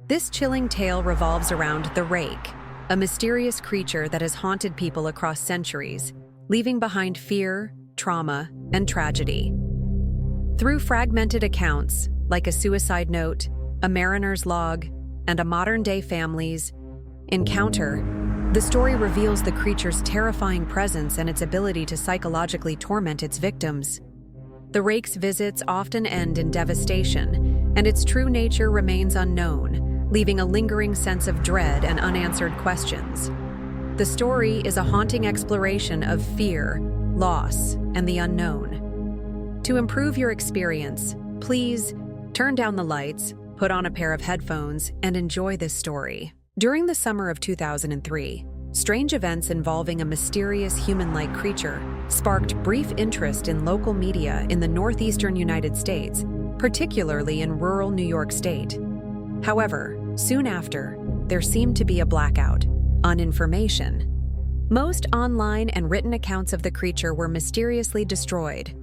This chilling tale revolves around the Rake, a mysterious creature that has haunted people across centuries, leaving behind fear, trauma, and tragedy. Through fragmented accounts, like a suicide note, a mariner's log, and a modern-day family's encounter, the story reveals the creature's terrifying presence and its ability to psychologically torment its victims. The Rake's visits often end in devastation, and its true nature remains unknown, leaving a lingering sense of dread and unanswered questions. The story is a haunting exploration of fear, loss, and the unknown. To improve your experience, please turn down the lights, put on a pair of headphones, and enjoy this story. During the summer of 2003, strange events involving a mysterious human-like creature sparked brief interest in local media in the northeastern United States, particularly in rural New York State. However, soon after, there seemed to be a blackout on information. Most online and written accounts of the creature were mysteriously destroyed.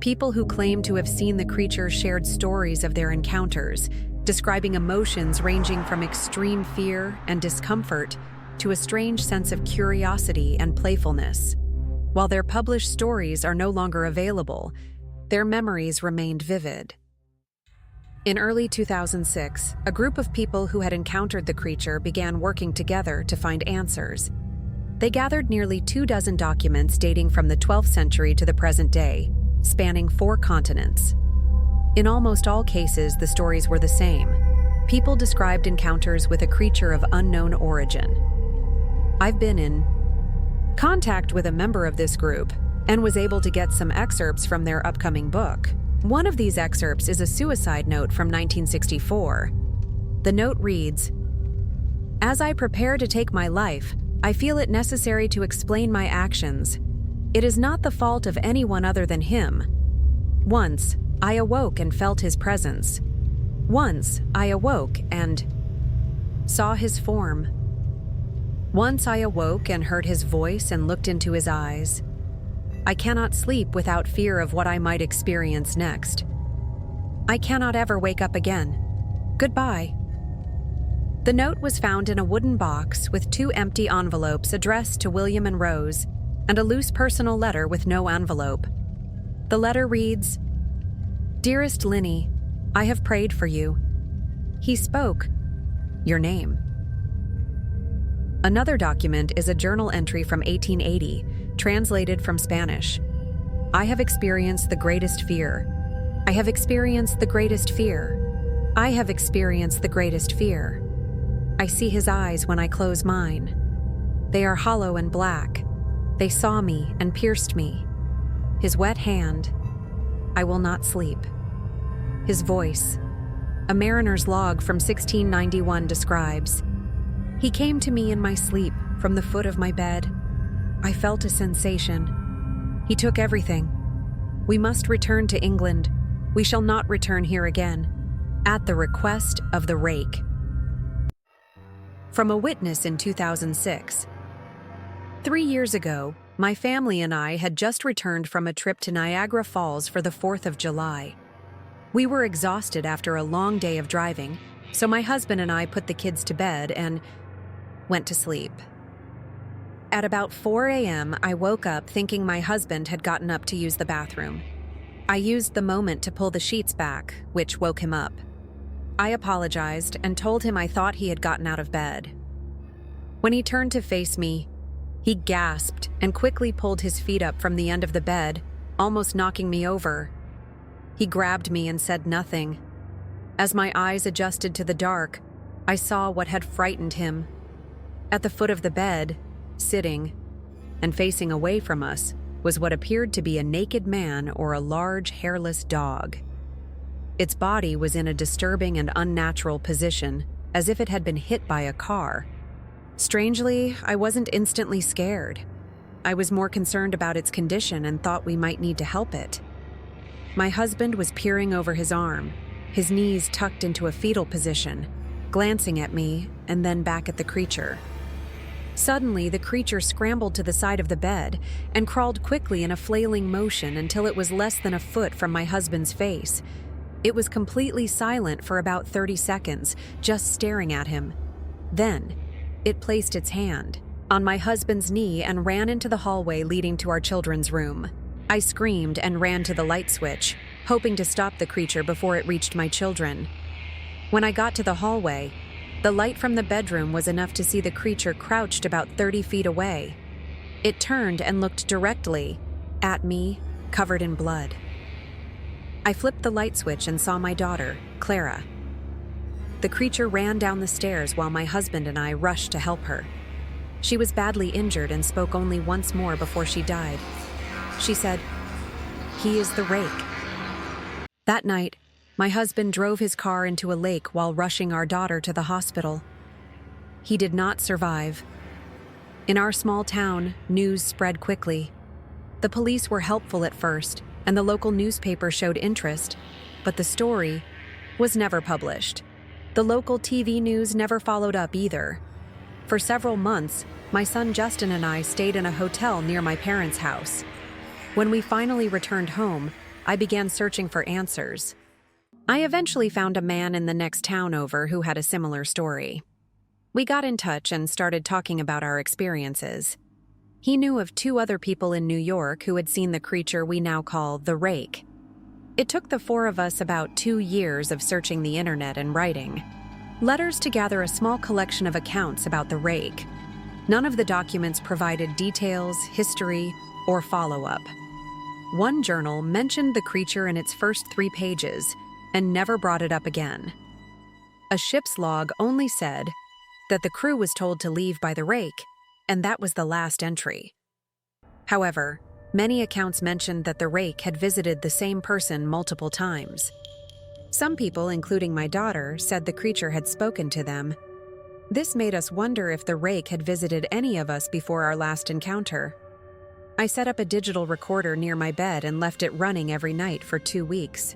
People who claimed to have seen the creature shared stories of their encounters, describing emotions ranging from extreme fear and discomfort to a strange sense of curiosity and playfulness. While their published stories are no longer available, their memories remained vivid. In early 2006, a group of people who had encountered the creature began working together to find answers. They gathered nearly 24 documents dating from the 12th century to the present day, spanning 4 continents. In almost all cases, the stories were the same. People described encounters with a creature of unknown origin. I've been in contact with a member of this group and was able to get some excerpts from their upcoming book. One of these excerpts is a suicide note from 1964. The note reads, "As I prepare to take my life, I feel it necessary to explain my actions. It is not the fault of anyone other than him. Once, I awoke and felt his presence. Once, I awoke and saw his form. Once I awoke and heard his voice and looked into his eyes. I cannot sleep without fear of what I might experience next. I cannot ever wake up again. Goodbye." The note was found in a wooden box with 2 empty envelopes addressed to William and Rose, and a loose personal letter with no envelope. The letter reads, "Dearest Linny, I have prayed for you." He spoke your name. Another document is a journal entry from 1880, translated from Spanish. "I have experienced the greatest fear. I have experienced the greatest fear. I have experienced the greatest fear. I see his eyes when I close mine. They are hollow and black. They saw me and pierced me. His wet hand. I will not sleep. His voice." A mariner's log from 1691 describes, "He came to me in my sleep from the foot of my bed. I felt a sensation. He took everything. We must return to England. We shall not return here again. At the request of the Rake." From a witness in 2006. 3 years ago, my family and I had just returned from a trip to Niagara Falls for the 4th of July. We were exhausted after a long day of driving, so my husband and I put the kids to bed and went to sleep. At about 4 a.m., I woke up thinking my husband had gotten up to use the bathroom. I used the moment to pull the sheets back, which woke him up. I apologized and told him I thought he had gotten out of bed. When he turned to face me, he gasped and quickly pulled his feet up from the end of the bed, almost knocking me over. He grabbed me and said nothing. As my eyes adjusted to the dark, I saw what had frightened him. At the foot of the bed, sitting and facing away from us, was what appeared to be a naked man or a large, hairless dog. Its body was in a disturbing and unnatural position, as if it had been hit by a car. Strangely, I wasn't instantly scared. I was more concerned about its condition and thought we might need to help it. My husband was peering over his arm, his knees tucked into a fetal position, glancing at me and then back at the creature. Suddenly, the creature scrambled to the side of the bed and crawled quickly in a flailing motion until it was less than a foot from my husband's face. It was completely silent for about 30 seconds, just staring at him. Then, it placed its hand on my husband's knee and ran into the hallway leading to our children's room. I screamed and ran to the light switch, hoping to stop the creature before it reached my children. When I got to the hallway, the light from the bedroom was enough to see the creature crouched about 30 feet away. It turned and looked directly at me, covered in blood. I flipped the light switch and saw my daughter, Clara. The creature ran down the stairs while my husband and I rushed to help her. She was badly injured and spoke only once more before she died. She said, "He is the Rake." That night, my husband drove his car into a lake while rushing our daughter to the hospital. He did not survive. In our small town, news spread quickly. The police were helpful at first, and the local newspaper showed interest, but the story was never published. The local TV news never followed up either. For several months, my son Justin and I stayed in a hotel near my parents' house. When we finally returned home, I began searching for answers. I eventually found a man in the next town over who had a similar story. We got in touch and started talking about our experiences. He knew of 2 other people in New York who had seen the creature we now call the Rake. It took the 4 of us about 2 years of searching the internet and writing letters to gather a small collection of accounts about the Rake. None of the documents provided details, history, or follow-up. One journal mentioned the creature in its first 3 pages and never brought it up again. A ship's log only said that the crew was told to leave by the Rake, and that was the last entry. However, many accounts mentioned that the Rake had visited the same person multiple times. Some people, including my daughter, said the creature had spoken to them. This made us wonder if the Rake had visited any of us before our last encounter. I set up a digital recorder near my bed and left it running every night for 2 weeks.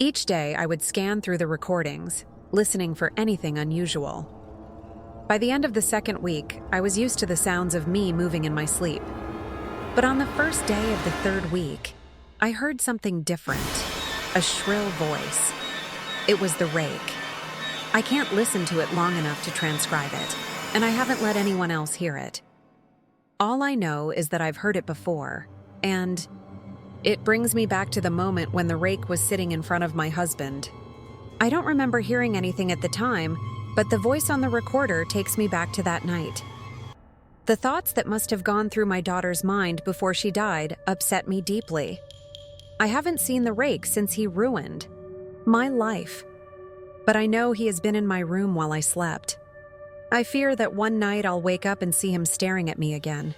Each day, I would scan through the recordings, listening for anything unusual. By the end of the 2nd week, I was used to the sounds of me moving in my sleep. But on the first day of the 3rd week, I heard something different, a shrill voice. It was the Rake. I can't listen to it long enough to transcribe it, and I haven't let anyone else hear it. All I know is that I've heard it before, and it brings me back to the moment when the Rake was sitting in front of my husband. I don't remember hearing anything at the time, but the voice on the recorder takes me back to that night. The thoughts that must have gone through my daughter's mind before she died upset me deeply. I haven't seen the Rake since he ruined my life, but I know he has been in my room while I slept. I fear that one night I'll wake up and see him staring at me again.